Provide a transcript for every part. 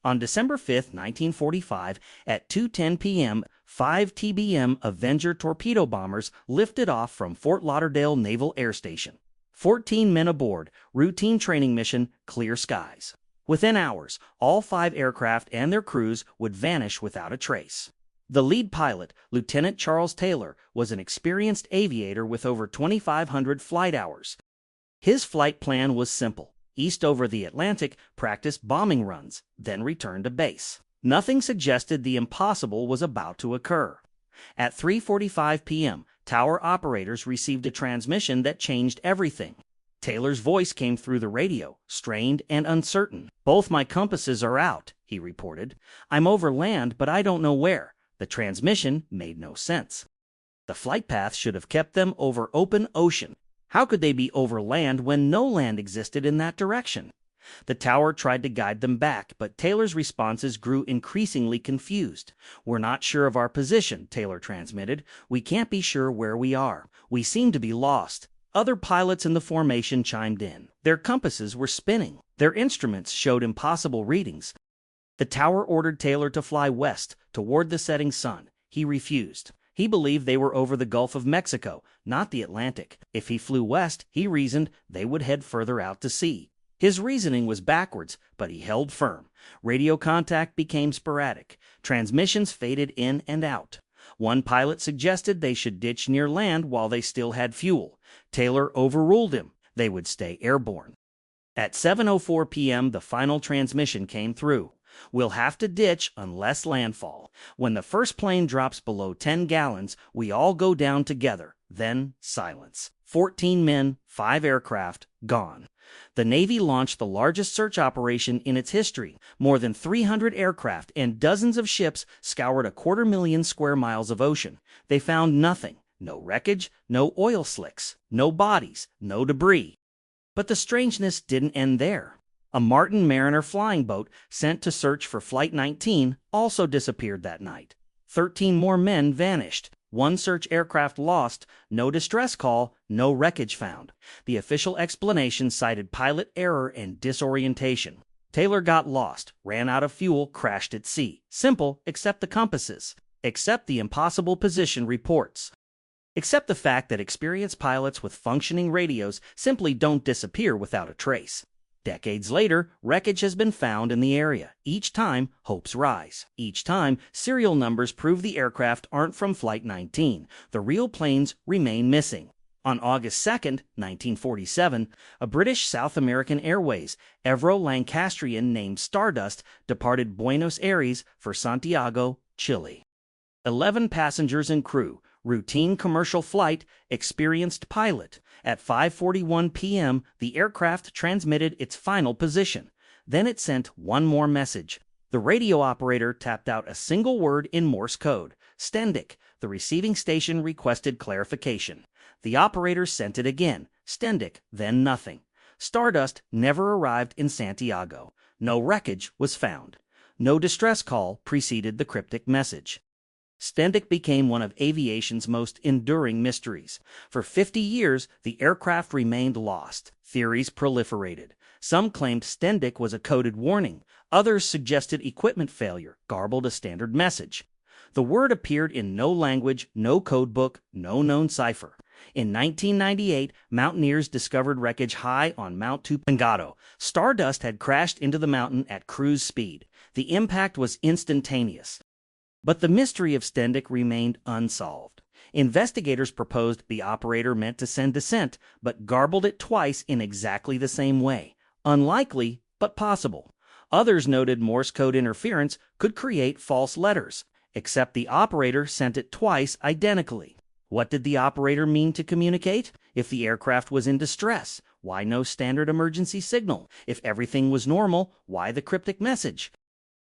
On December 5, 1945, at 2:10 p.m., 5 TBM Avenger torpedo bombers lifted off from Fort Lauderdale Naval Air Station. 14 men aboard, routine training mission, clear skies. Within hours, all 5 aircraft and their crews would vanish without a trace. The lead pilot, Lieutenant Charles Taylor, was an experienced aviator with over 2,500 flight hours. His flight plan was simple: east over the Atlantic, practice bombing runs, then return to base. Nothing suggested the impossible was about to occur. At 3:45 p.m., tower operators received a transmission that changed everything. Taylor's voice came through the radio, strained and uncertain. "Both my compasses are out," he reported. "I'm over land, but I don't know where." The transmission made no sense. The flight path should have kept them over open ocean. How could they be over land when no land existed in that direction? The tower tried to guide them back, but Taylor's responses grew increasingly confused. "We're not sure of our position," Taylor transmitted. "We can't be sure where we are. We seem to be lost." Other pilots in the formation chimed in. Their compasses were spinning. Their instruments showed impossible readings. The tower ordered Taylor to fly west, toward the setting sun. He refused. He believed they were over the Gulf of Mexico, not the Atlantic. If he flew west, he reasoned, they would head further out to sea. His reasoning was backwards, but he held firm. Radio contact became sporadic. Transmissions faded in and out. One pilot suggested they should ditch near land while they still had fuel. Taylor overruled him. They would stay airborne. At 7:04 p.m., the final transmission came through. "We'll have to ditch unless landfall. When the first plane drops below 10 gallons, we all go down together." Then silence. 14 men, 5 aircraft, gone. The Navy launched the largest search operation in its history. More than 300 aircraft and dozens of ships scoured 250,000 square miles of ocean. They found nothing. No wreckage, no oil slicks, no bodies, no debris. But the strangeness didn't end there. A Martin Mariner flying boat sent to search for Flight 19 also disappeared that night. 13 more men vanished. 1 search aircraft lost, no distress call, no wreckage found. The official explanation cited pilot error and disorientation. Taylor got lost, ran out of fuel, crashed at sea. Simple, except the compasses. Except the impossible position reports. Except the fact that experienced pilots with functioning radios simply don't disappear without a trace. Decades later, wreckage has been found in the area. Each time, hopes rise. Each time, serial numbers prove the aircraft aren't from Flight 19. The real planes remain missing. On August 2, 1947, a British South American Airways Evro-Lancastrian named Stardust departed Buenos Aires for Santiago, Chile. 11 passengers and crew, routine commercial flight, experienced pilot. At 5:41 p.m., the aircraft transmitted its final position. Then it sent one more message. The radio operator tapped out a single word in Morse code, STENDEC. The receiving station requested clarification. The operator sent it again, STENDEC, then nothing. Stardust never arrived in Santiago. No wreckage was found. No distress call preceded the cryptic message. STENDEC became one of aviation's most enduring mysteries. For 50 years, the aircraft remained lost. Theories proliferated. Some claimed STENDEC was a coded warning. Others suggested equipment failure, garbled a standard message. The word appeared in no language, no code book, no known cipher. In 1998, mountaineers discovered wreckage high on Mount Tupungato. Stardust had crashed into the mountain at cruise speed. The impact was instantaneous. But the mystery of STENDEC remained unsolved. Investigators proposed the operator meant to send descent, but garbled it twice in exactly the same way. Unlikely, but possible. Others noted Morse code interference could create false letters, except the operator sent it twice identically. What did the operator mean to communicate? If the aircraft was in distress, why no standard emergency signal? If everything was normal, why the cryptic message?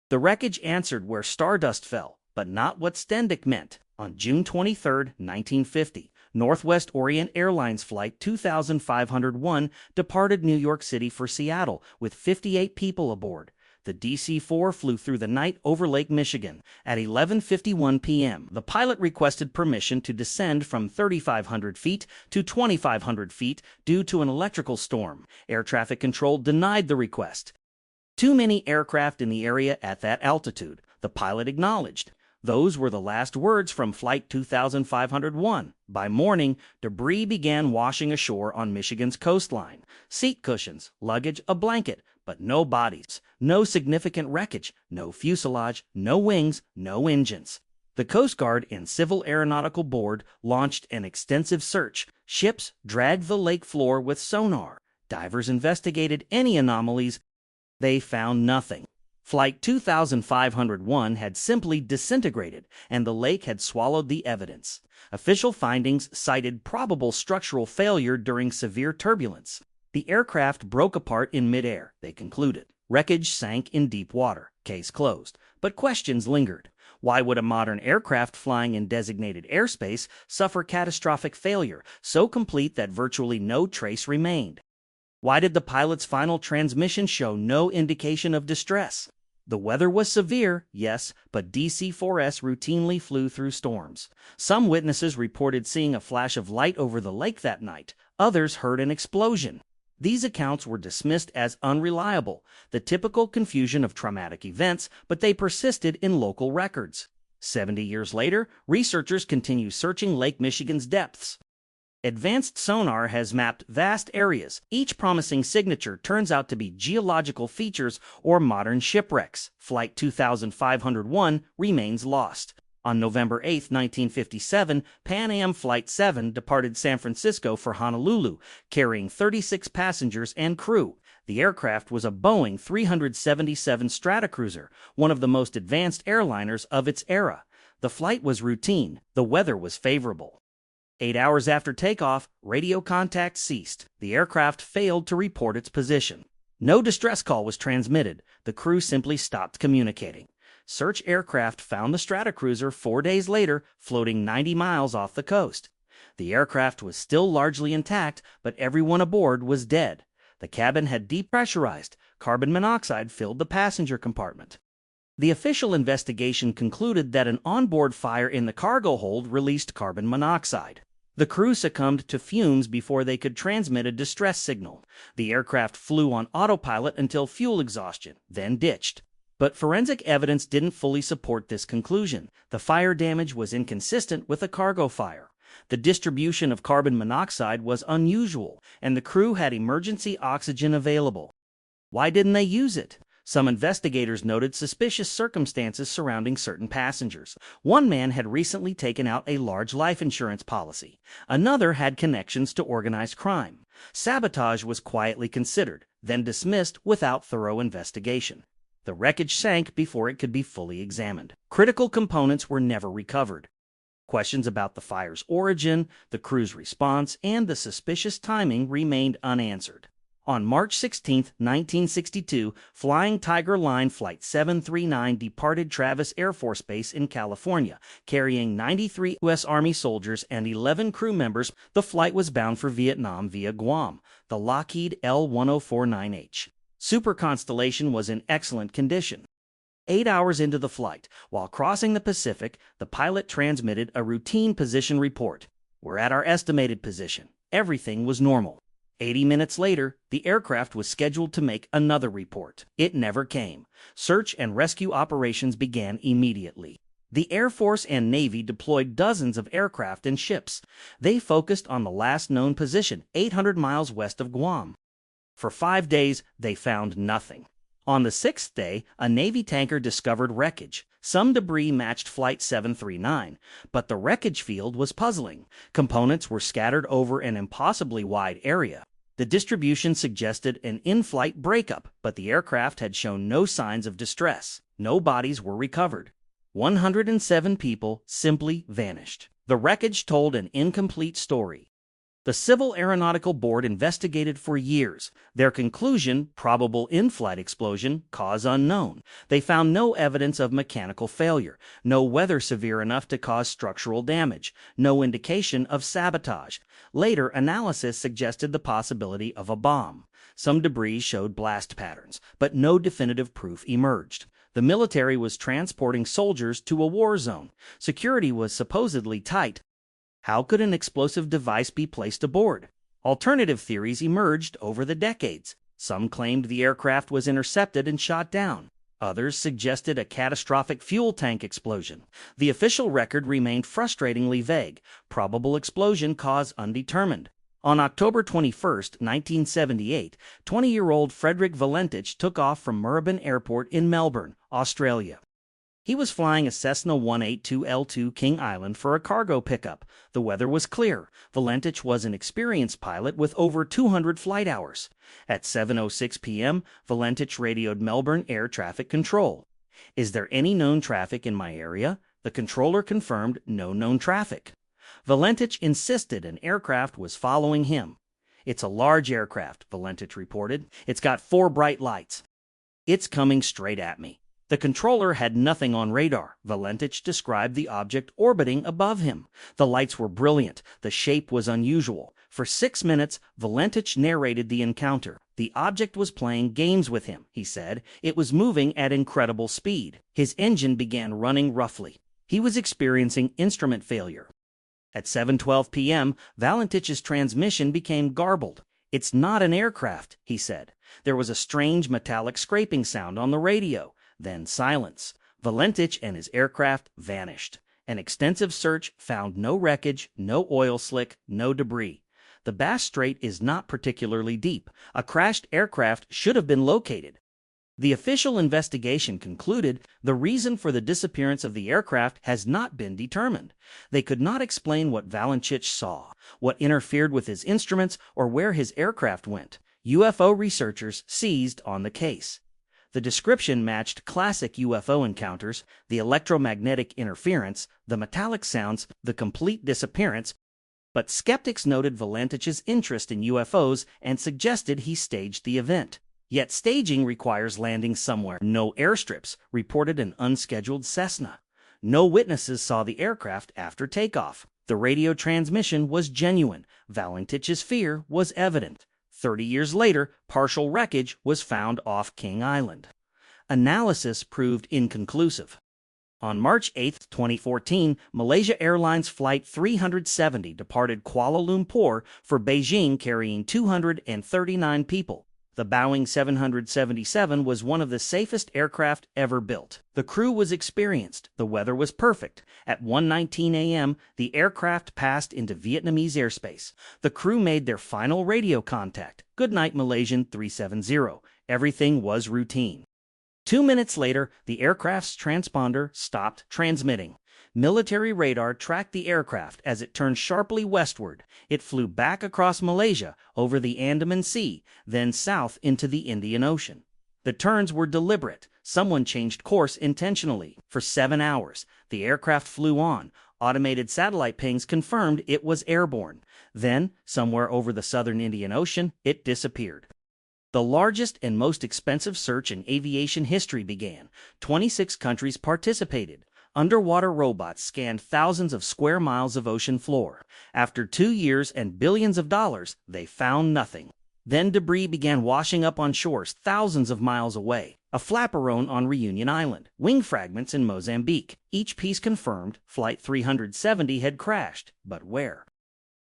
The wreckage answered where Stardust fell, but not what STENDEC meant. On June 23, 1950, Northwest Orient Airlines Flight 2501 departed New York City for Seattle with 58 people aboard. The DC-4 flew through the night over Lake Michigan. At 11:51 p.m., the pilot requested permission to descend from 3,500 feet to 2,500 feet due to an electrical storm. Air traffic control denied the request. Too many aircraft in the area at that altitude, the pilot acknowledged. Those were the last words from Flight 2501. By morning, debris began washing ashore on Michigan's coastline. Seat cushions, luggage, a blanket, but no bodies, no significant wreckage, no fuselage, no wings, no engines. The Coast Guard and Civil Aeronautical Board launched an extensive search. Ships dragged the lake floor with sonar. Divers investigated any anomalies. They found nothing. Flight 2501 had simply disintegrated, and the lake had swallowed the evidence. Official findings cited probable structural failure during severe turbulence. The aircraft broke apart in midair, they concluded. Wreckage sank in deep water. Case closed. But questions lingered. Why would a modern aircraft flying in designated airspace suffer catastrophic failure, so complete that virtually no trace remained? Why did the pilot's final transmission show no indication of distress? The weather was severe, yes, but DC-4S routinely flew through storms. Some witnesses reported seeing a flash of light over the lake that night. Others heard an explosion. These accounts were dismissed as unreliable, the typical confusion of traumatic events, but they persisted in local records. 70 years later, researchers continue searching Lake Michigan's depths. Advanced sonar has mapped vast areas. Each promising signature turns out to be geological features or modern shipwrecks. Flight 2501 remains lost. On November 8, 1957, Pan Am Flight 7 departed San Francisco for Honolulu, carrying 36 passengers and crew. The aircraft was a Boeing 377 Stratocruiser, one of the most advanced airliners of its era. The flight was routine. The weather was favorable. 8 hours after takeoff, radio contact ceased. The aircraft failed to report its position. No distress call was transmitted. The crew simply stopped communicating. Search aircraft found the Stratocruiser 4 days later, floating 90 miles off the coast. The aircraft was still largely intact, but everyone aboard was dead. The cabin had depressurized. Carbon monoxide filled the passenger compartment. The official investigation concluded that an onboard fire in the cargo hold released carbon monoxide. The crew succumbed to fumes before they could transmit a distress signal. The aircraft flew on autopilot until fuel exhaustion, then ditched. But forensic evidence didn't fully support this conclusion. The fire damage was inconsistent with a cargo fire. The distribution of carbon monoxide was unusual, and the crew had emergency oxygen available. Why didn't they use it? Some investigators noted suspicious circumstances surrounding certain passengers. One man had recently taken out a large life insurance policy. Another had connections to organized crime. Sabotage was quietly considered, then dismissed without thorough investigation. The wreckage sank before it could be fully examined. Critical components were never recovered. Questions about the fire's origin, the crew's response, and the suspicious timing remained unanswered. On March 16, 1962, Flying Tiger Line Flight 739 departed Travis Air Force Base in California, carrying 93 U.S. Army soldiers and 11 crew members. The flight was bound for Vietnam via Guam, the Lockheed L-1049H. Super Constellation was in excellent condition. 8 hours into the flight, while crossing the Pacific, the pilot transmitted a routine position report. "We're at our estimated position. Everything was normal." 80 minutes later, the aircraft was scheduled to make another report. It never came. Search and rescue operations began immediately. The Air Force and Navy deployed dozens of aircraft and ships. They focused on the last known position, 800 miles west of Guam. For 5 days, they found nothing. On the 6th day, a Navy tanker discovered wreckage. Some debris matched Flight 739, but the wreckage field was puzzling. Components were scattered over an impossibly wide area. The distribution suggested an in-flight breakup, but the aircraft had shown no signs of distress. No bodies were recovered. 107 people simply vanished. The wreckage told an incomplete story. The Civil Aeronautical Board investigated for years. Their conclusion, probable in-flight explosion, cause unknown. They found no evidence of mechanical failure, no weather severe enough to cause structural damage, no indication of sabotage. Later analysis suggested the possibility of a bomb. Some debris showed blast patterns, but no definitive proof emerged. The military was transporting soldiers to a war zone. Security was supposedly tight. How could an explosive device be placed aboard? Alternative theories emerged over the decades. Some claimed the aircraft was intercepted and shot down. Others suggested a catastrophic fuel tank explosion. The official record remained frustratingly vague. Probable explosion cause undetermined. On October 21, 1978, 20-year-old Frederick Valentich took off from Moorabbin Airport in Melbourne, Australia. He was flying a Cessna 182L2 King Island for a cargo pickup. The weather was clear. Valentich was an experienced pilot with over 200 flight hours. At 7:06 p.m., Valentich radioed Melbourne Air Traffic Control. "Is there any known traffic in my area?" The controller confirmed no known traffic. Valentich insisted an aircraft was following him. "It's a large aircraft," Valentich reported. "It's got 4 bright lights. It's coming straight at me." The controller had nothing on radar. Valentich described the object orbiting above him. The lights were brilliant. The shape was unusual. For 6 minutes, Valentich narrated the encounter. "The object was playing games with him," he said. "It was moving at incredible speed. His engine began running roughly. He was experiencing instrument failure." At 7:12 p.m., Valentich's transmission became garbled. "It's not an aircraft," he said. There was a strange metallic scraping sound on the radio. Then silence. Valentich and his aircraft vanished. An extensive search found no wreckage, no oil slick, no debris. The Bass Strait is not particularly deep. A crashed aircraft should have been located. The official investigation concluded the reason for the disappearance of the aircraft has not been determined. They could not explain what Valentich saw, what interfered with his instruments, or where his aircraft went. UFO researchers seized on the case. The description matched classic UFO encounters: the electromagnetic interference, the metallic sounds, the complete disappearance. But skeptics noted Valentich's interest in UFOs and suggested he staged the event. Yet staging requires landing somewhere. "No airstrips," reported an unscheduled Cessna. No witnesses saw the aircraft after takeoff. The radio transmission was genuine. Valentich's fear was evident. 30 years later, partial wreckage was found off King Island. Analysis proved inconclusive. On March 8, 2014, Malaysia Airlines Flight 370 departed Kuala Lumpur for Beijing carrying 239 people. The Boeing 777 was one of the safest aircraft ever built. The crew was experienced. The weather was perfect. At 1:19 a.m., the aircraft passed into Vietnamese airspace. The crew made their final radio contact. "Good night, Malaysian 370. Everything was routine." 2 minutes later, the aircraft's transponder stopped transmitting. Military radar tracked the aircraft as it turned sharply westward. It flew back across Malaysia, over the Andaman Sea, then south into the Indian Ocean. The turns were deliberate. Someone changed course intentionally. For 7 hours, the aircraft flew on. Automated satellite pings confirmed it was airborne. Then, somewhere over the southern Indian Ocean, it disappeared. The largest and most expensive search in aviation history began. 26 countries participated. Underwater robots scanned thousands of square miles of ocean floor. After 2 years and billions of dollars, they found nothing. Then debris began washing up on shores thousands of miles away. A flaperone on Reunion Island, wing fragments in Mozambique. Each piece confirmed Flight 370 had crashed, but where?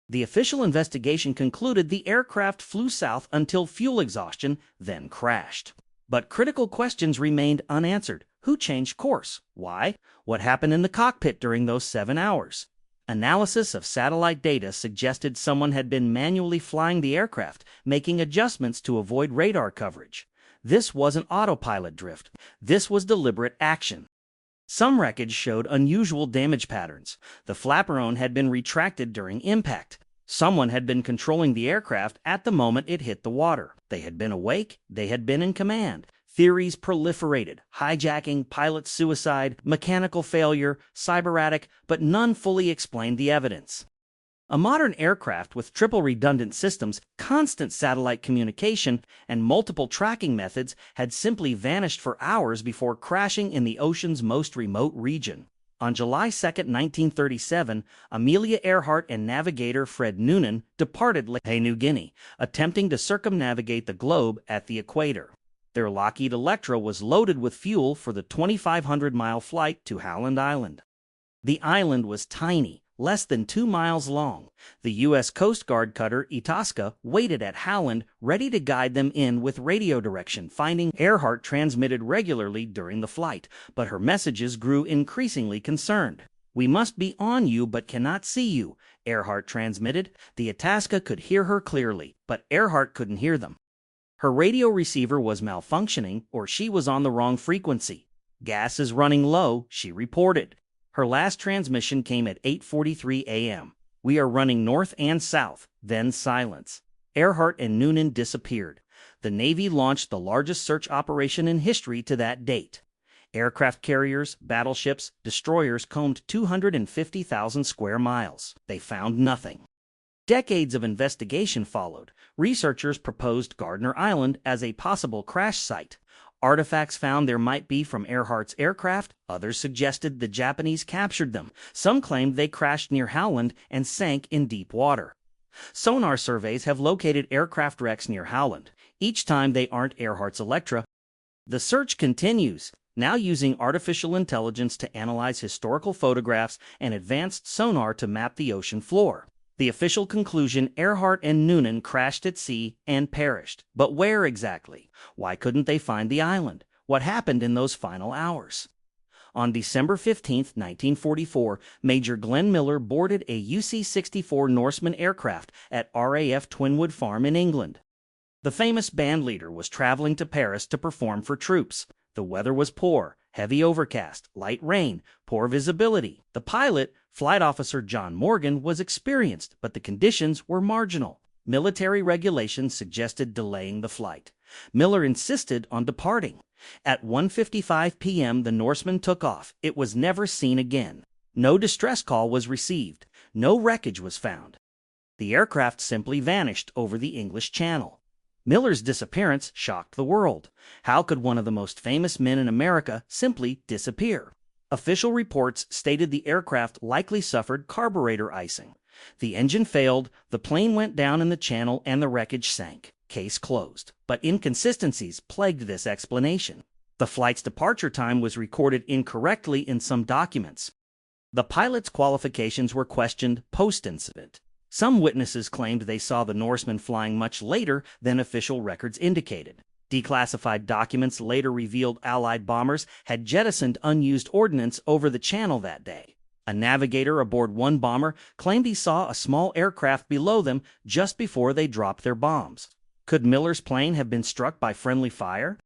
The official investigation concluded the aircraft flew south until fuel exhaustion, then crashed. But critical questions remained unanswered. Who changed course? Why? What happened in the cockpit during those 7 hours? Analysis of satellite data suggested someone had been manually flying the aircraft, making adjustments to avoid radar coverage. This wasn't autopilot drift. This was deliberate action. Some wreckage showed unusual damage patterns. The flaperone had been retracted during impact. Someone had been controlling the aircraft at the moment it hit the water. They had been awake. They had been in command. Theories proliferated: hijacking, pilot suicide, mechanical failure, cybernetic, but none fully explained the evidence. A modern aircraft with triple redundant systems, constant satellite communication, and multiple tracking methods had simply vanished for hours before crashing in the ocean's most remote region. On July 2, 1937, Amelia Earhart and navigator Fred Noonan departed Papua New Guinea, attempting to circumnavigate the globe at the equator. Their Lockheed Electra was loaded with fuel for the 2,500-mile flight to Howland Island. The island was tiny, less than 2 miles long. The U.S. Coast Guard cutter Itasca waited at Howland, ready to guide them in with radio direction. Finding Earhart transmitted regularly during the flight, but her messages grew increasingly concerned. "We must be on you but cannot see you," Earhart transmitted. The Itasca could hear her clearly, but Earhart couldn't hear them. Her radio receiver was malfunctioning, or she was on the wrong frequency. "Gas is running low," she reported. Her last transmission came at 8:43 a.m. "We are running north and south," then silence. Earhart and Noonan disappeared. The Navy launched the largest search operation in history to that date. Aircraft carriers, battleships, destroyers combed 250,000 square miles. They found nothing. Decades of investigation followed. Researchers proposed Gardner Island as a possible crash site. Artifacts found there might be from Earhart's aircraft. Others suggested the Japanese captured them. Some claimed they crashed near Howland and sank in deep water. Sonar surveys have located aircraft wrecks near Howland. Each time they aren't Earhart's Electra. The search continues, now using artificial intelligence to analyze historical photographs and advanced sonar to map the ocean floor. The official conclusion: Earhart and Noonan crashed at sea and perished. But where exactly? Why couldn't they find the island? What happened in those final hours? On December 15, 1944, Major Glenn Miller boarded a UC-64 Norseman aircraft at RAF Twinwood Farm in England. The famous bandleader was traveling to Paris to perform for troops. The weather was poor, heavy overcast, light rain, poor visibility. The pilot, Flight Officer John Morgan, was experienced, but the conditions were marginal. Military regulations suggested delaying the flight. Miller insisted on departing. At 1:55 p.m., the Norseman took off. It was never seen again. No distress call was received. No wreckage was found. The aircraft simply vanished over the English Channel. Miller's disappearance shocked the world. How could one of the most famous men in America simply disappear? Official reports stated the aircraft likely suffered carburetor icing. The engine failed, the plane went down in the channel, and the wreckage sank. Case closed. But inconsistencies plagued this explanation. The flight's departure time was recorded incorrectly in some documents. The pilot's qualifications were questioned post-incident. Some witnesses claimed they saw the Norseman flying much later than official records indicated. Declassified documents later revealed Allied bombers had jettisoned unused ordnance over the channel that day. A navigator aboard one bomber claimed he saw a small aircraft below them just before they dropped their bombs. Could Miller's plane have been struck by friendly fire?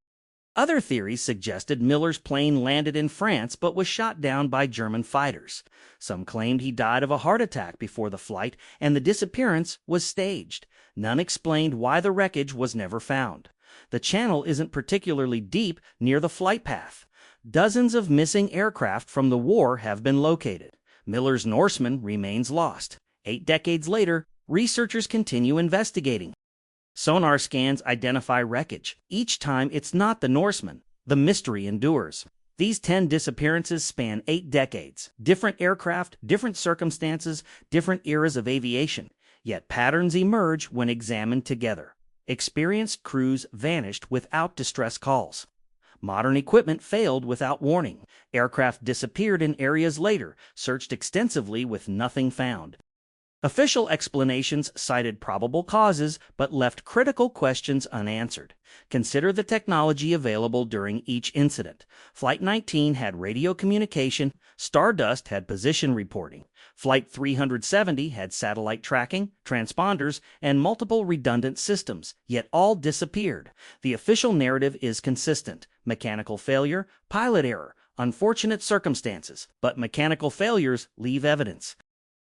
Other theories suggested Miller's plane landed in France but was shot down by German fighters. Some claimed he died of a heart attack before the flight and the disappearance was staged. None explained why the wreckage was never found. The channel isn't particularly deep near the flight path. Dozens of missing aircraft from the war have been located. Miller's Norseman remains lost. 8 decades later, researchers continue investigating. Sonar scans identify wreckage. Each time it's not the Norseman. The mystery endures. These 10 disappearances span 8 decades. Different aircraft, different circumstances, different eras of aviation. Yet patterns emerge when examined together. Experienced crews vanished without distress calls. Modern equipment failed without warning. Aircraft disappeared in areas later, searched extensively with nothing found. Official explanations cited probable causes but left critical questions unanswered. Consider the technology available during each incident. Flight 19 had radio communication, Stardust had position reporting, Flight 370 had satellite tracking, transponders, and multiple redundant systems, yet all disappeared. The official narrative is consistent: mechanical failure, pilot error, unfortunate circumstances, but mechanical failures leave evidence.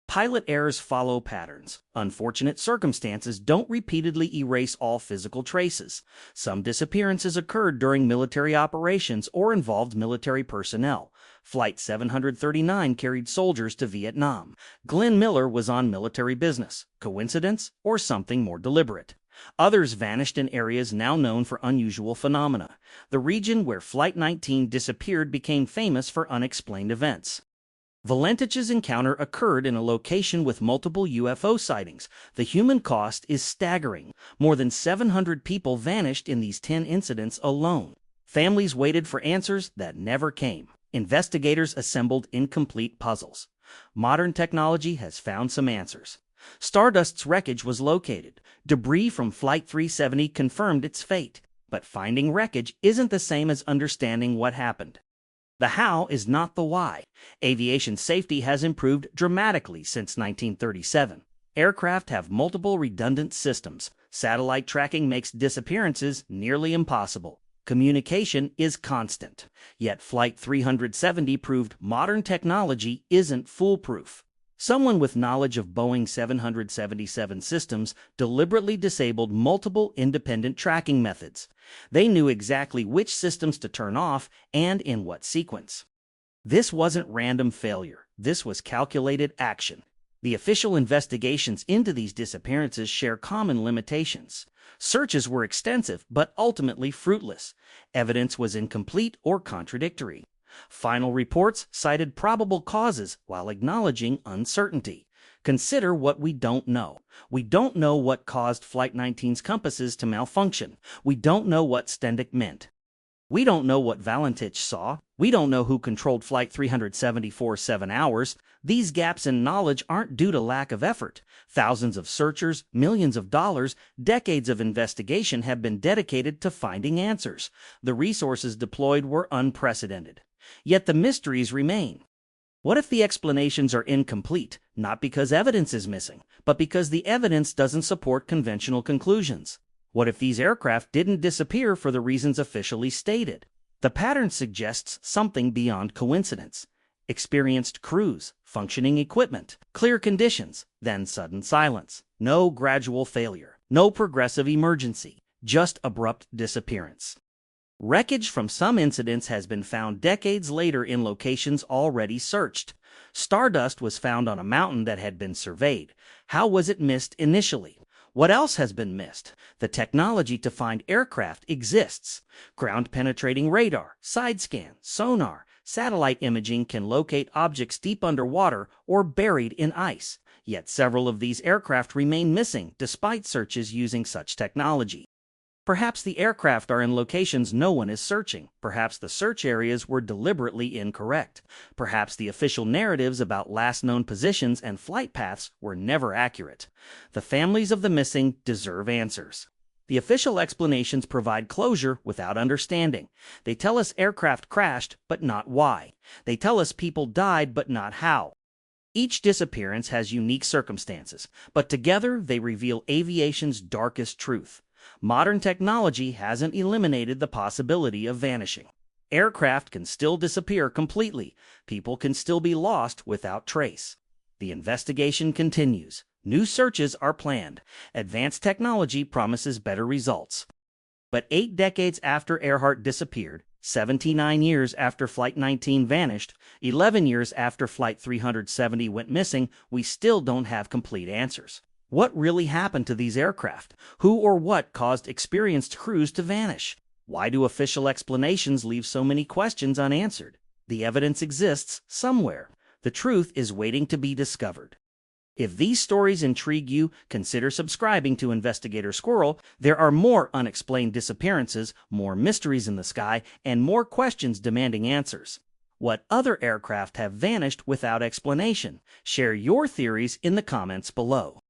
Pilot errors follow patterns. Unfortunate circumstances don't repeatedly erase all physical traces. Some disappearances occurred during military operations or involved military personnel. Flight 739 carried soldiers to Vietnam. Glenn Miller was on military business. Coincidence or something more deliberate? Others vanished in areas now known for unusual phenomena. The region where Flight 19 disappeared became famous for unexplained events. Valentich's encounter occurred in a location with multiple UFO sightings. The human cost is staggering. More than 700 people vanished in these 10 incidents alone. Families waited for answers that never came. Investigators assembled incomplete puzzles. Modern technology has found some answers. Stardust's wreckage was located. Debris from Flight 370 confirmed its fate. But finding wreckage isn't the same as understanding what happened. The how is not the why. Aviation safety has improved dramatically since 1937. Aircraft have multiple redundant systems. Satellite tracking makes disappearances nearly impossible. Communication is constant. Yet Flight 370 proved modern technology isn't foolproof. Someone with knowledge of Boeing 777 systems deliberately disabled multiple independent tracking methods. They knew exactly which systems to turn off and in what sequence. This wasn't random failure. This was calculated action. The official investigations into these disappearances share common limitations. Searches were extensive but ultimately fruitless. Evidence was incomplete or contradictory. Final reports cited probable causes while acknowledging uncertainty. Consider what we don't know. We don't know what caused Flight 19's compasses to malfunction. We don't know what STENDEC meant. We don't know what Valentich saw. We don't know who controlled Flight 370 for 7 hours. These gaps in knowledge aren't due to lack of effort. Thousands of searchers, millions of dollars, decades of investigation have been dedicated to finding answers. The resources deployed were unprecedented. Yet the mysteries remain. What if the explanations are incomplete, not because evidence is missing, but because the evidence doesn't support conventional conclusions? What if these aircraft didn't disappear for the reasons officially stated? The pattern suggests something beyond coincidence. Experienced crews, functioning equipment, clear conditions, then sudden silence. No gradual failure, no progressive emergency, just abrupt disappearance. Wreckage from some incidents has been found decades later in locations already searched. Stardust was found on a mountain that had been surveyed. How was it missed initially? What else has been missed? The technology to find aircraft exists. Ground-penetrating radar, side scan, sonar, satellite imaging can locate objects deep underwater or buried in ice. Yet several of these aircraft remain missing despite searches using such technology. Perhaps the aircraft are in locations no one is searching. Perhaps the search areas were deliberately incorrect. Perhaps the official narratives about last known positions and flight paths were never accurate. The families of the missing deserve answers. The official explanations provide closure without understanding. They tell us aircraft crashed, but not why. They tell us people died, but not how. Each disappearance has unique circumstances, but together they reveal aviation's darkest truth. Modern technology hasn't eliminated the possibility of vanishing. Aircraft can still disappear completely. People can still be lost without trace. The investigation continues. New searches are planned. Advanced technology promises better results. But 8 decades after Earhart disappeared, 79 years after Flight 19 vanished, 11 years after Flight 370 went missing, we still don't have complete answers. What really happened to these aircraft? Who or what caused experienced crews to vanish? Why do official explanations leave so many questions unanswered? The evidence exists somewhere. The truth is waiting to be discovered. If these stories intrigue you, consider subscribing to Investigator Squirrel. There are more unexplained disappearances, more mysteries in the sky, and more questions demanding answers. What other aircraft have vanished without explanation? Share your theories in the comments below.